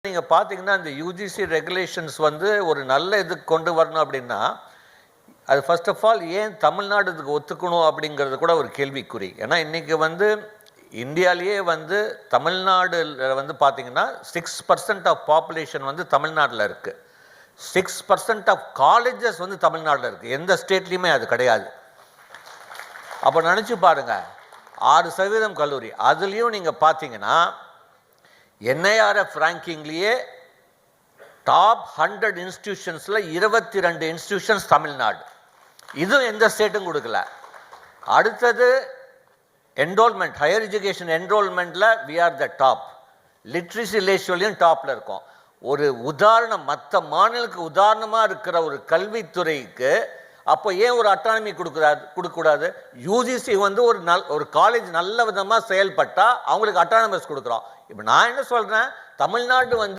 நீங்கள் பார்த்தீங்கன்னா இந்த யூஜிசி ரெகுலேஷன்ஸ் வந்து ஒரு நல்ல இதுக்கு கொண்டு வரணும் அப்படின்னா அது ஃபர்ஸ்ட் ஆஃப் ஆல் ஏன் தமிழ்நாடு இதுக்கு ஒத்துக்கணும் அப்படிங்கிறது கூட ஒரு கேள்விக்குறி. ஏன்னா இன்றைக்கி வந்து இந்தியாவிலேயே வந்து தமிழ்நாடுல வந்து பார்த்தீங்கன்னா 6% ஆஃப் பாப்புலேஷன் வந்து தமிழ்நாட்டில் இருக்குது. 6% ஆஃப் காலேஜஸ் வந்து தமிழ்நாட்டில் இருக்குது. எந்த ஸ்டேட்லேயுமே அது கிடையாது. அப்போ நினச்சி பாருங்கள், 6% கல்லூரி. அதுலேயும் நீங்கள் பார்த்தீங்கன்னா NIRF ரேங்கிங்லேயே டாப் 100 இன்ஸ்டிடியூஷன்ஸில் 22 இன்ஸ்டிடியூஷன்ஸ் தமிழ்நாடு. இதுவும் எந்த ஸ்டேட்டும் கொடுக்கல. அடுத்தது என்ரோல்மெண்ட், ஹையர் எஜுகேஷன் என்ரோல்மெண்ட்டில் we are the top. Literacy ரேஷியோலையும் டாப்பில் இருக்கோம். ஒரு உதாரணம், மற்ற மாநிலத்துக்கு உதாரணமாக இருக்கிற ஒரு கல்வித்துறைக்கு அப்போ ஏன் ஒரு அட்டானமி கொடுக்கக்கூடாது? யூஜிசி வந்து ஒரு காலேஜ் நல்ல விதமாக செயல்பட்டால் அவங்களுக்கு அட்டானமஸ் கொடுக்குறோம். இப்போ நான் என்ன சொல்கிறேன், தமிழ்நாடு வந்து